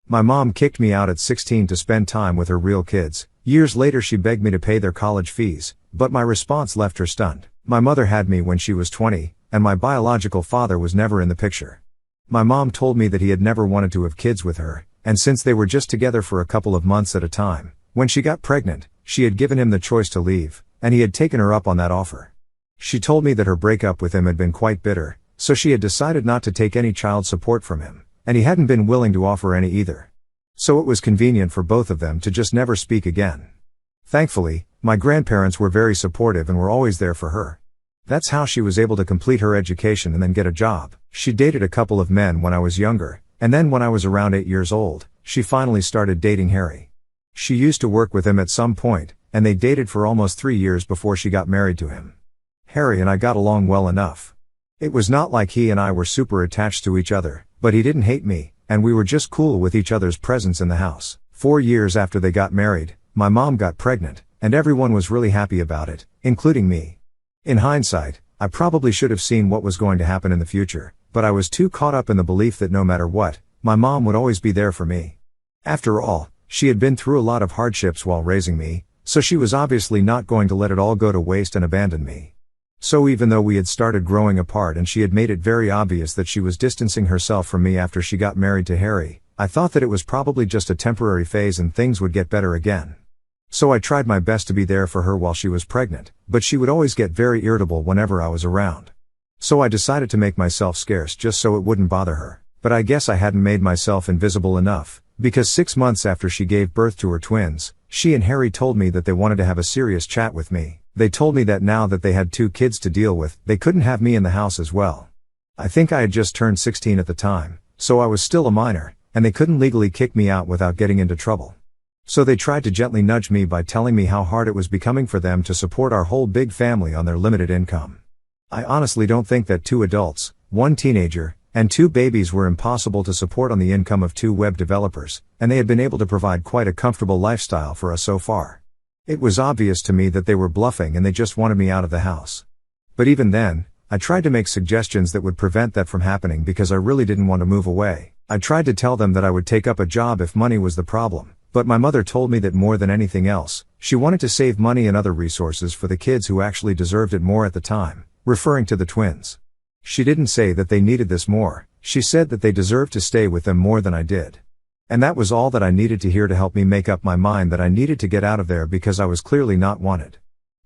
My mom kicked me out at 16 to spend time with her real kids. Years later she begged me to pay their college fees, but my response left her stunned. My mother had me when she was 20, and my biological father was never in the picture. My mom told me that he had never wanted to have kids with her, and since they were just together for a couple of months at a time, when she got pregnant, she had given him the choice to leave, and he had taken her up on that offer. She told me that her breakup with him had been quite bitter, so she had decided not to take any child support from him, and he hadn't been willing to offer any either. So it was convenient for both of them to just never speak again. Thankfully, my grandparents were very supportive and were always there for her. That's how she was able to complete her education and then get a job. She dated a couple of men when I was younger, and then when I was around 8 years old, she finally started dating Harry. She used to work with him at some point, and they dated for almost 3 years before she got married to him. Harry and I got along well enough. It was not like he and I were super attached to each other, but he didn't hate me, and we were just cool with each other's presence in the house. 4 years after they got married, my mom got pregnant, and everyone was really happy about it, including me. In hindsight, I probably should have seen what was going to happen in the future, but I was too caught up in the belief that no matter what, my mom would always be there for me. After all, she had been through a lot of hardships while raising me, so she was obviously not going to let it all go to waste and abandon me. So even though we had started growing apart and she had made it very obvious that she was distancing herself from me after she got married to Harry, I thought that it was probably just a temporary phase and things would get better again. So I tried my best to be there for her while she was pregnant, but she would always get very irritable whenever I was around. So I decided to make myself scarce just so it wouldn't bother her. But I guess I hadn't made myself invisible enough, because 6 months after she gave birth to her twins, she and Harry told me that they wanted to have a serious chat with me. They told me that now that they had 2 kids to deal with, they couldn't have me in the house as well. I think I had just turned 16 at the time, so I was still a minor, and they couldn't legally kick me out without getting into trouble. So they tried to gently nudge me by telling me how hard it was becoming for them to support our whole big family on their limited income. I honestly don't think that 2 adults, 1 teenager, and 2 babies were impossible to support on the income of 2 web developers, and they had been able to provide quite a comfortable lifestyle for us so far. It was obvious to me that they were bluffing and they just wanted me out of the house. But even then, I tried to make suggestions that would prevent that from happening because I really didn't want to move away. I tried to tell them that I would take up a job if money was the problem, but my mother told me that more than anything else, she wanted to save money and other resources for the kids who actually deserved it more at the time, referring to the twins. She didn't say that they needed this more, she said that they deserved to stay with them more than I did. And that was all that I needed to hear to help me make up my mind that I needed to get out of there because I was clearly not wanted.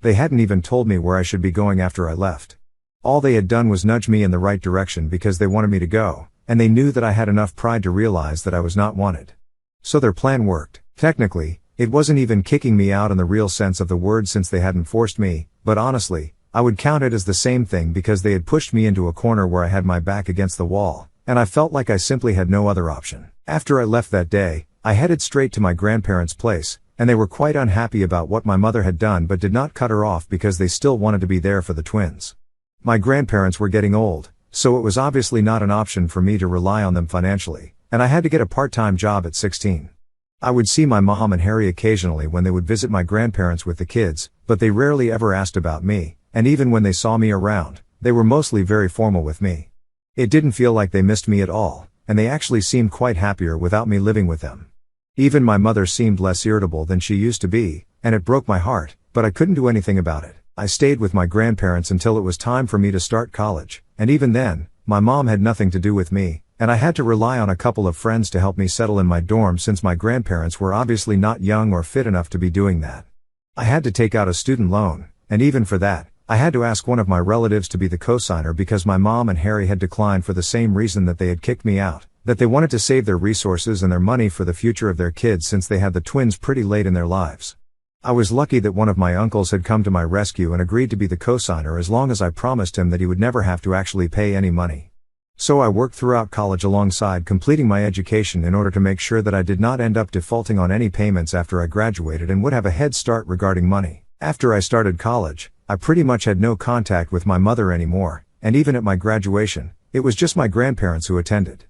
They hadn't even told me where I should be going after I left. All they had done was nudge me in the right direction because they wanted me to go, and they knew that I had enough pride to realize that I was not wanted. So their plan worked. Technically, it wasn't even kicking me out in the real sense of the word since they hadn't forced me, but honestly, I would count it as the same thing because they had pushed me into a corner where I had my back against the wall, and I felt like I simply had no other option. After I left that day, I headed straight to my grandparents' place, and they were quite unhappy about what my mother had done but did not cut her off because they still wanted to be there for the twins. My grandparents were getting old, so it was obviously not an option for me to rely on them financially, and I had to get a part-time job at 16. I would see my mom and Harry occasionally when they would visit my grandparents with the kids, but they rarely ever asked about me, and even when they saw me around, they were mostly very formal with me. It didn't feel like they missed me at all, and they actually seemed quite happier without me living with them. Even my mother seemed less irritable than she used to be, and it broke my heart, but I couldn't do anything about it. I stayed with my grandparents until it was time for me to start college, and even then, my mom had nothing to do with me, and I had to rely on a couple of friends to help me settle in my dorm since my grandparents were obviously not young or fit enough to be doing that. I had to take out a student loan, and even for that, I had to ask one of my relatives to be the cosigner because my mom and Harry had declined for the same reason that they had kicked me out, that they wanted to save their resources and their money for the future of their kids since they had the twins pretty late in their lives. I was lucky that one of my uncles had come to my rescue and agreed to be the cosigner as long as I promised him that he would never have to actually pay any money. So I worked throughout college alongside completing my education in order to make sure that I did not end up defaulting on any payments after I graduated and would have a head start regarding money. After I started college, I pretty much had no contact with my mother anymore, and even at my graduation, it was just my grandparents who attended.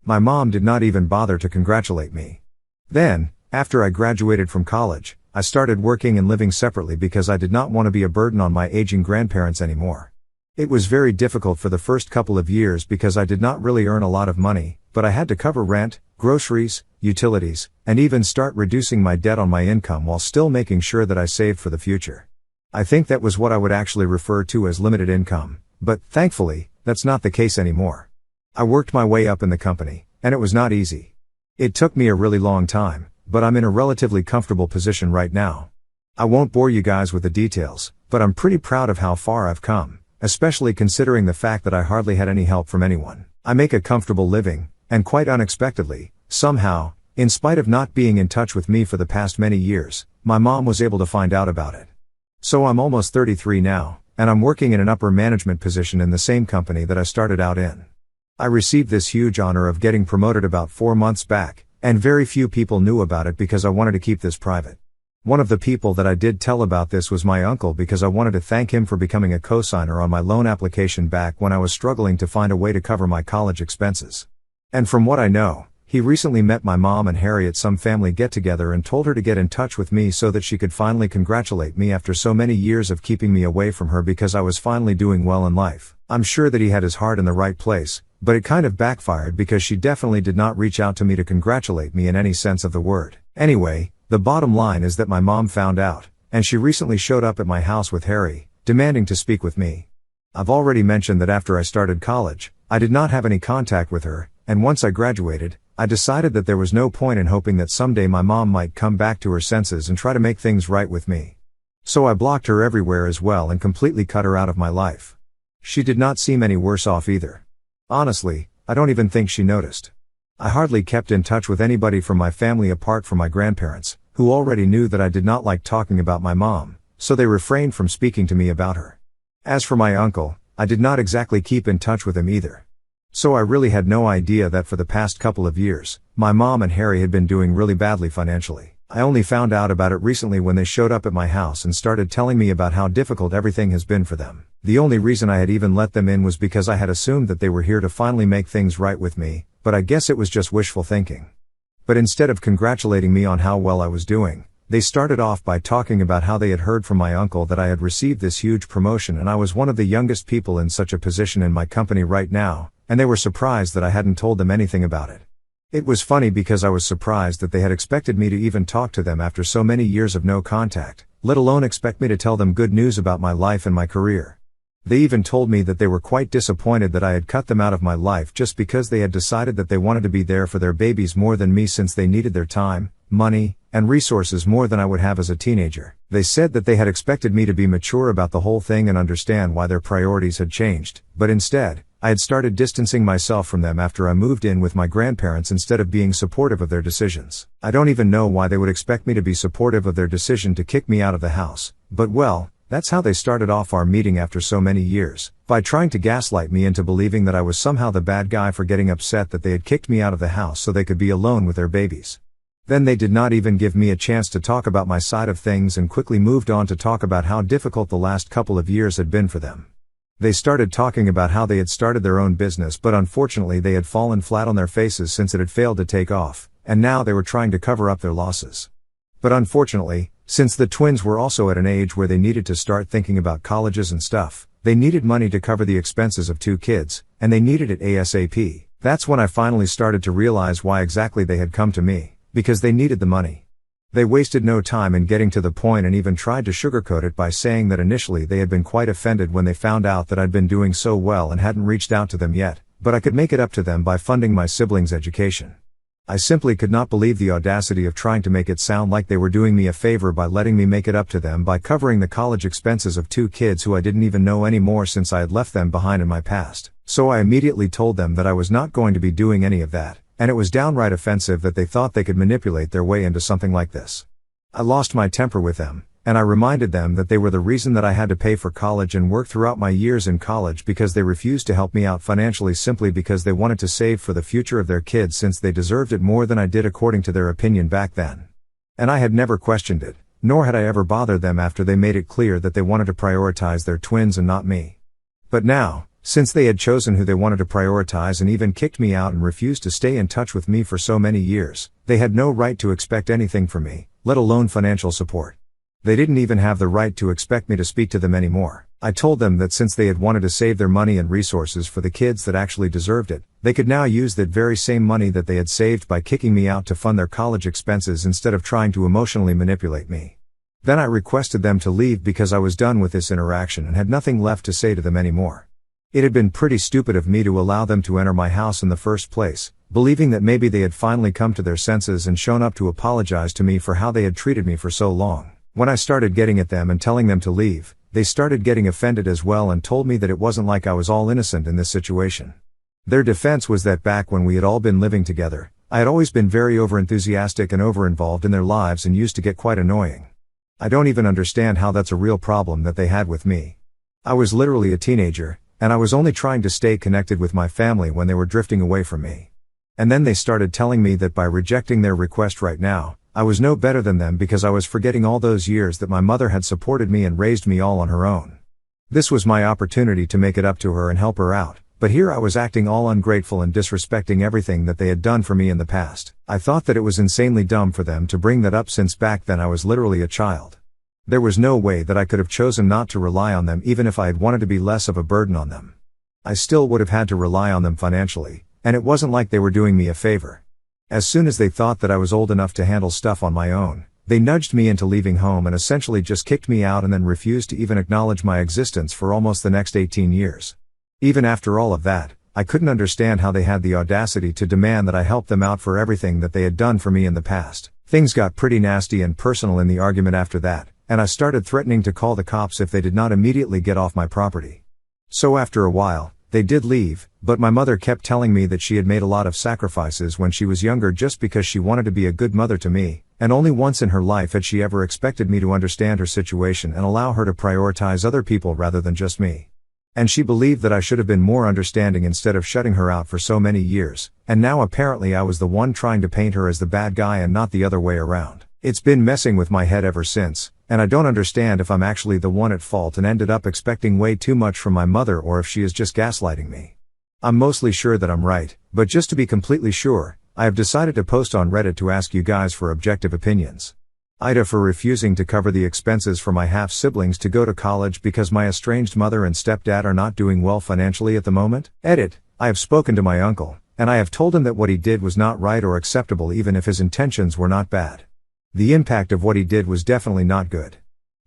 My mom did not even bother to congratulate me. Then, after I graduated from college, I started working and living separately because I did not want to be a burden on my aging grandparents anymore. It was very difficult for the first couple of years because I did not really earn a lot of money, but I had to cover rent, groceries, utilities, and even start reducing my debt on my income while still making sure that I saved for the future. I think that was what I would actually refer to as limited income, but thankfully, that's not the case anymore. I worked my way up in the company, and it was not easy. It took me a really long time, but I'm in a relatively comfortable position right now. I won't bore you guys with the details, but I'm pretty proud of how far I've come, especially considering the fact that I hardly had any help from anyone. I make a comfortable living, and quite unexpectedly, somehow, in spite of not being in touch with me for the past many years, my mom was able to find out about it. So I'm almost 33 now, and I'm working in an upper management position in the same company that I started out in. I received this huge honor of getting promoted about 4 months back, and very few people knew about it because I wanted to keep this private. One of the people that I did tell about this was my uncle because I wanted to thank him for becoming a cosigner on my loan application back when I was struggling to find a way to cover my college expenses. And from what I know, he recently met my mom and Harry at some family get-together and told her to get in touch with me so that she could finally congratulate me after so many years of keeping me away from her because I was finally doing well in life. I'm sure that he had his heart in the right place, but it kind of backfired because she definitely did not reach out to me to congratulate me in any sense of the word. Anyway, the bottom line is that my mom found out, and she recently showed up at my house with Harry, demanding to speak with me. I've already mentioned that after I started college, I did not have any contact with her, and once I graduated, I decided that there was no point in hoping that someday my mom might come back to her senses and try to make things right with me. So I blocked her everywhere as well and completely cut her out of my life. She did not seem any worse off either. Honestly, I don't even think she noticed. I hardly kept in touch with anybody from my family apart from my grandparents, who already knew that I did not like talking about my mom, so they refrained from speaking to me about her. As for my uncle, I did not exactly keep in touch with him either. So I really had no idea that for the past couple of years, my mom and Harry had been doing really badly financially. I only found out about it recently when they showed up at my house and started telling me about how difficult everything has been for them. The only reason I had even let them in was because I had assumed that they were here to finally make things right with me, but I guess it was just wishful thinking. But instead of congratulating me on how well I was doing, they started off by talking about how they had heard from my uncle that I had received this huge promotion and I was one of the youngest people in such a position in my company right now, and they were surprised that I hadn't told them anything about it. It was funny because I was surprised that they had expected me to even talk to them after so many years of no contact, let alone expect me to tell them good news about my life and my career. They even told me that they were quite disappointed that I had cut them out of my life just because they had decided that they wanted to be there for their babies more than me since they needed their time, money, and resources more than I would have as a teenager. They said that they had expected me to be mature about the whole thing and understand why their priorities had changed, but instead, I had started distancing myself from them after I moved in with my grandparents instead of being supportive of their decisions. I don't even know why they would expect me to be supportive of their decision to kick me out of the house, but well, that's how they started off our meeting after so many years, by trying to gaslight me into believing that I was somehow the bad guy for getting upset that they had kicked me out of the house so they could be alone with their babies. Then they did not even give me a chance to talk about my side of things and quickly moved on to talk about how difficult the last couple of years had been for them. They started talking about how they had started their own business but unfortunately they had fallen flat on their faces since it had failed to take off, and now they were trying to cover up their losses. But unfortunately, since the twins were also at an age where they needed to start thinking about colleges and stuff, they needed money to cover the expenses of 2 kids, and they needed it ASAP. That's when I finally started to realize why exactly they had come to me, because they needed the money. They wasted no time in getting to the point and even tried to sugarcoat it by saying that initially they had been quite offended when they found out that I'd been doing so well and hadn't reached out to them yet, but I could make it up to them by funding my siblings' education. I simply could not believe the audacity of trying to make it sound like they were doing me a favor by letting me make it up to them by covering the college expenses of 2 kids who I didn't even know anymore since I had left them behind in my past. So I immediately told them that I was not going to be doing any of that. And it was downright offensive that they thought they could manipulate their way into something like this. I lost my temper with them, and I reminded them that they were the reason that I had to pay for college and work throughout my years in college because they refused to help me out financially simply because they wanted to save for the future of their kids since they deserved it more than I did according to their opinion back then. And I had never questioned it, nor had I ever bothered them after they made it clear that they wanted to prioritize their twins and not me. But now, since they had chosen who they wanted to prioritize and even kicked me out and refused to stay in touch with me for so many years, they had no right to expect anything from me, let alone financial support. They didn't even have the right to expect me to speak to them anymore. I told them that since they had wanted to save their money and resources for the kids that actually deserved it, they could now use that very same money that they had saved by kicking me out to fund their college expenses instead of trying to emotionally manipulate me. Then I requested them to leave because I was done with this interaction and had nothing left to say to them anymore. It had been pretty stupid of me to allow them to enter my house in the first place, believing that maybe they had finally come to their senses and shown up to apologize to me for how they had treated me for so long. When I started getting at them and telling them to leave, they started getting offended as well and told me that it wasn't like I was all innocent in this situation. Their defense was that back when we had all been living together, I had always been very overenthusiastic and overinvolved in their lives and used to get quite annoying. I don't even understand how that's a real problem that they had with me. I was literally a teenager, and I was only trying to stay connected with my family when they were drifting away from me. And then they started telling me that by rejecting their request right now, I was no better than them because I was forgetting all those years that my mother had supported me and raised me all on her own. This was my opportunity to make it up to her and help her out, but here I was acting all ungrateful and disrespecting everything that they had done for me in the past. I thought that it was insanely dumb for them to bring that up since back then I was literally a child. There was no way that I could have chosen not to rely on them even if I had wanted to be less of a burden on them. I still would have had to rely on them financially, and it wasn't like they were doing me a favor. As soon as they thought that I was old enough to handle stuff on my own, they nudged me into leaving home and essentially just kicked me out and then refused to even acknowledge my existence for almost the next 18 years. Even after all of that, I couldn't understand how they had the audacity to demand that I help them out for everything that they had done for me in the past. Things got pretty nasty and personal in the argument after that, and I started threatening to call the cops if they did not immediately get off my property. So after a while, they did leave, but my mother kept telling me that she had made a lot of sacrifices when she was younger just because she wanted to be a good mother to me, and only once in her life had she ever expected me to understand her situation and allow her to prioritize other people rather than just me. And she believed that I should have been more understanding instead of shutting her out for so many years, and now apparently I was the one trying to paint her as the bad guy and not the other way around. It's been messing with my head ever since, and I don't understand if I'm actually the one at fault and ended up expecting way too much from my mother or if she is just gaslighting me. I'm mostly sure that I'm right, but just to be completely sure, I have decided to post on Reddit to ask you guys for objective opinions. Ida for refusing to cover the expenses for my half-siblings to go to college because my estranged mother and stepdad are not doing well financially at the moment. Edit, I have spoken to my uncle, and I have told him that what he did was not right or acceptable even if his intentions were not bad. The impact of what he did was definitely not good.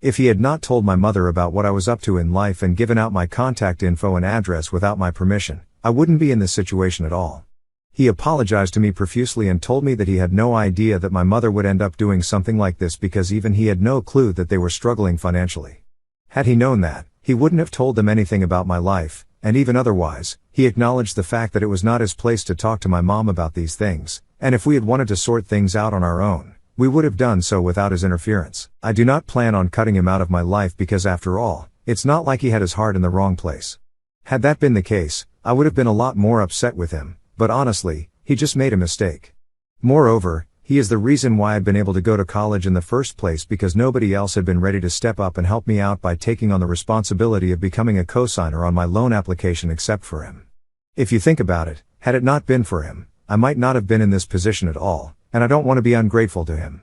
If he had not told my mother about what I was up to in life and given out my contact info and address without my permission, I wouldn't be in this situation at all. He apologized to me profusely and told me that he had no idea that my mother would end up doing something like this because even he had no clue that they were struggling financially. Had he known that, he wouldn't have told them anything about my life, and even otherwise, he acknowledged the fact that it was not his place to talk to my mom about these things, and if we had wanted to sort things out on our own, we would have done so without his interference. I do not plan on cutting him out of my life because after all, it's not like he had his heart in the wrong place. Had that been the case, I would have been a lot more upset with him, but honestly, he just made a mistake. Moreover, he is the reason why I'd been able to go to college in the first place because nobody else had been ready to step up and help me out by taking on the responsibility of becoming a cosigner on my loan application except for him. If you think about it, had it not been for him, I might not have been in this position at all, and I don't want to be ungrateful to him.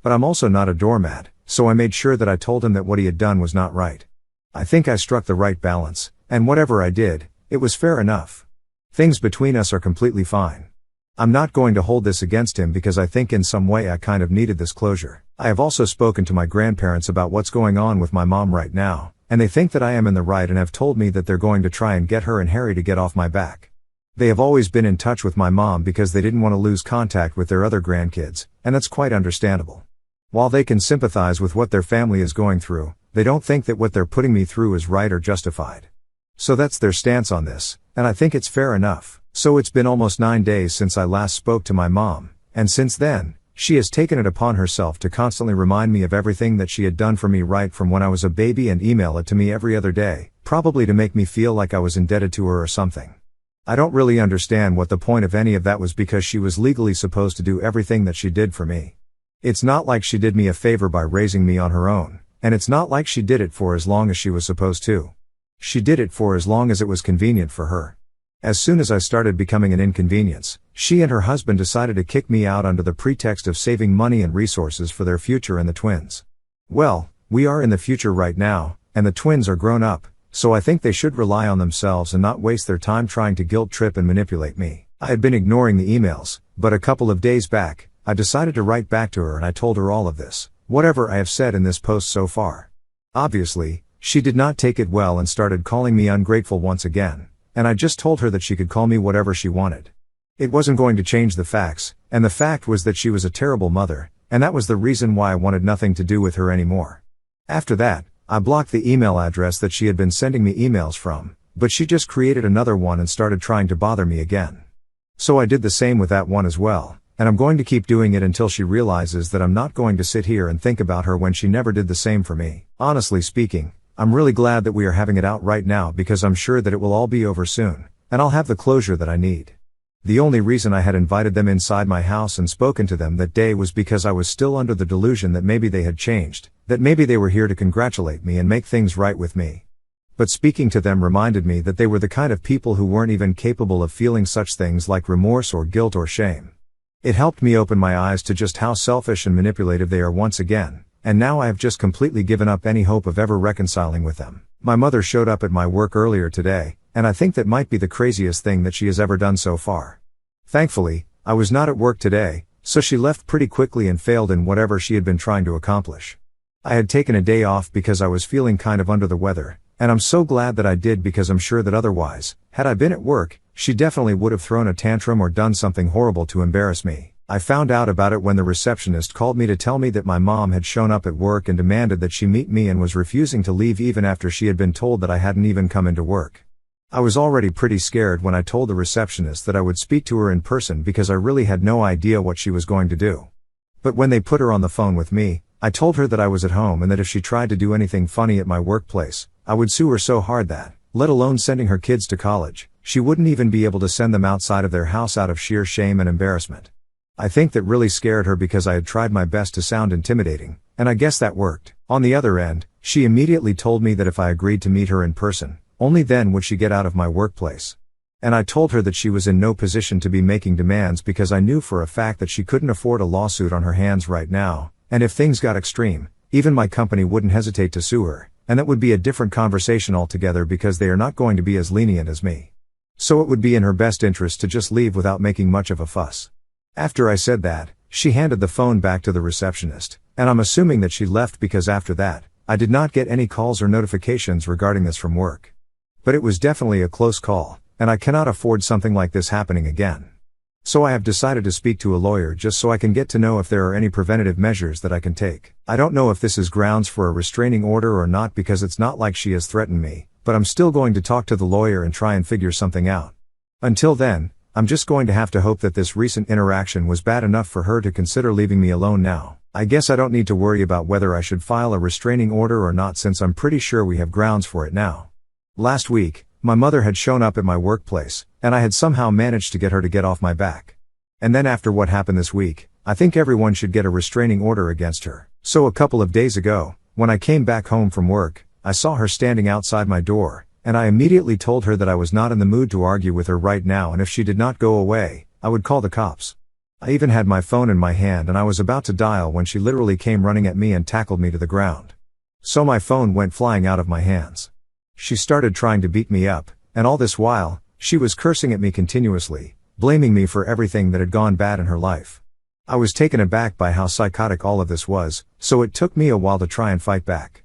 But I'm also not a doormat, so I made sure that I told him that what he had done was not right. I think I struck the right balance, and whatever I did, it was fair enough. Things between us are completely fine. I'm not going to hold this against him because I think in some way I kind of needed this closure. I have also spoken to my grandparents about what's going on with my mom right now, and they think that I am in the right and have told me that they're going to try and get her and Harry to get off my back. They have always been in touch with my mom because they didn't want to lose contact with their other grandkids, and that's quite understandable. While they can sympathize with what their family is going through, they don't think that what they're putting me through is right or justified. So that's their stance on this, and I think it's fair enough. So it's been almost 9 days since I last spoke to my mom, and since then, she has taken it upon herself to constantly remind me of everything that she had done for me right from when I was a baby and email it to me every other day, probably to make me feel like I was indebted to her or something. I don't really understand what the point of any of that was because she was legally supposed to do everything that she did for me. It's not like she did me a favor by raising me on her own, and it's not like she did it for as long as she was supposed to. She did it for as long as it was convenient for her. As soon as I started becoming an inconvenience, she and her husband decided to kick me out under the pretext of saving money and resources for their future and the twins. Well, we are in the future right now, and the twins are grown up, so I think they should rely on themselves and not waste their time trying to guilt trip and manipulate me. I had been ignoring the emails, but a couple of days back, I decided to write back to her and I told her all of this, whatever I have said in this post so far. Obviously, she did not take it well and started calling me ungrateful once again, and I just told her that she could call me whatever she wanted. It wasn't going to change the facts, and the fact was that she was a terrible mother, and that was the reason why I wanted nothing to do with her anymore. After that, I blocked the email address that she had been sending me emails from, but she just created another one and started trying to bother me again. So I did the same with that one as well, and I'm going to keep doing it until she realizes that I'm not going to sit here and think about her when she never did the same for me. Honestly speaking, I'm really glad that we are having it out right now because I'm sure that it will all be over soon, and I'll have the closure that I need. The only reason I had invited them inside my house and spoken to them that day was because I was still under the delusion that maybe they had changed, that maybe they were here to congratulate me and make things right with me. But speaking to them reminded me that they were the kind of people who weren't even capable of feeling such things like remorse or guilt or shame. It helped me open my eyes to just how selfish and manipulative they are once again, and now I have just completely given up any hope of ever reconciling with them. My mother showed up at my work earlier today, and I think that might be the craziest thing that she has ever done so far. Thankfully, I was not at work today, so she left pretty quickly and failed in whatever she had been trying to accomplish. I had taken a day off because I was feeling kind of under the weather, and I'm so glad that I did because I'm sure that otherwise, had I been at work, she definitely would have thrown a tantrum or done something horrible to embarrass me. I found out about it when the receptionist called me to tell me that my mom had shown up at work and demanded that she meet me and was refusing to leave even after she had been told that I hadn't even come into work. I was already pretty scared when I told the receptionist that I would speak to her in person because I really had no idea what she was going to do. But when they put her on the phone with me, I told her that I was at home and that if she tried to do anything funny at my workplace, I would sue her so hard that, let alone sending her kids to college, she wouldn't even be able to send them outside of their house out of sheer shame and embarrassment. I think that really scared her because I had tried my best to sound intimidating, and I guess that worked. On the other end, she immediately told me that if I agreed to meet her in person, only then would she get out of my workplace. And I told her that she was in no position to be making demands because I knew for a fact that she couldn't afford a lawsuit on her hands right now, and if things got extreme, even my company wouldn't hesitate to sue her, and that would be a different conversation altogether because they are not going to be as lenient as me. So it would be in her best interest to just leave without making much of a fuss. After I said that, she handed the phone back to the receptionist, and I'm assuming that she left because after that, I did not get any calls or notifications regarding this from work. But it was definitely a close call, and I cannot afford something like this happening again. So I have decided to speak to a lawyer just so I can get to know if there are any preventative measures that I can take. I don't know if this is grounds for a restraining order or not because it's not like she has threatened me, but I'm still going to talk to the lawyer and try and figure something out. Until then, I'm just going to have to hope that this recent interaction was bad enough for her to consider leaving me alone now. I guess I don't need to worry about whether I should file a restraining order or not since I'm pretty sure we have grounds for it now. Last week, my mother had shown up at my workplace, and I had somehow managed to get her to get off my back. And then after what happened this week, I think everyone should get a restraining order against her. So a couple of days ago, when I came back home from work, I saw her standing outside my door, and I immediately told her that I was not in the mood to argue with her right now and if she did not go away, I would call the cops. I even had my phone in my hand and I was about to dial when she literally came running at me and tackled me to the ground. So my phone went flying out of my hands. She started trying to beat me up, and all this while, she was cursing at me continuously, blaming me for everything that had gone bad in her life. I was taken aback by how psychotic all of this was, so it took me a while to try and fight back.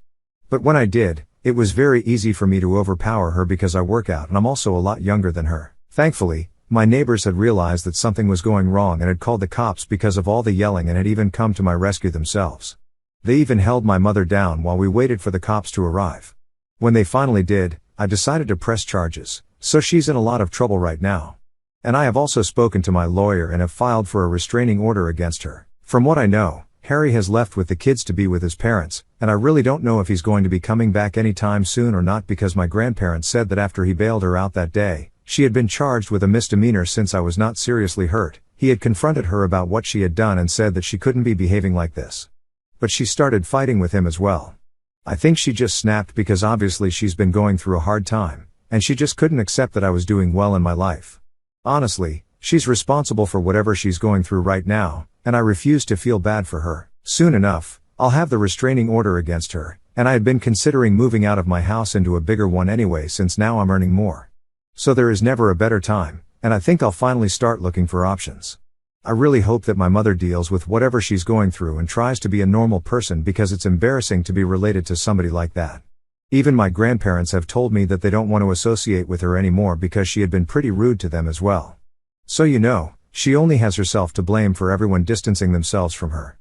But when I did, it was very easy for me to overpower her because I work out and I'm also a lot younger than her. Thankfully, my neighbors had realized that something was going wrong and had called the cops because of all the yelling and had even come to my rescue themselves. They even held my mother down while we waited for the cops to arrive. When they finally did, I decided to press charges, so she's in a lot of trouble right now. And I have also spoken to my lawyer and have filed for a restraining order against her. From what I know, Harry has left with the kids to be with his parents, and I really don't know if he's going to be coming back anytime soon or not because my grandparents said that after he bailed her out that day, she had been charged with a misdemeanor since I was not seriously hurt. He had confronted her about what she had done and said that she couldn't be behaving like this. But she started fighting with him as well. I think she just snapped because obviously she's been going through a hard time, and she just couldn't accept that I was doing well in my life. Honestly, she's responsible for whatever she's going through right now, and I refuse to feel bad for her. Soon enough, I'll have the restraining order against her, And I had been considering moving out of my house into a bigger one anyway since now I'm earning more. So there is never a better time, and I think I'll finally start looking for options. I really hope that my mother deals with whatever she's going through and tries to be a normal person because it's embarrassing to be related to somebody like that. Even my grandparents have told me that they don't want to associate with her anymore because she had been pretty rude to them as well. So she only has herself to blame for everyone distancing themselves from her.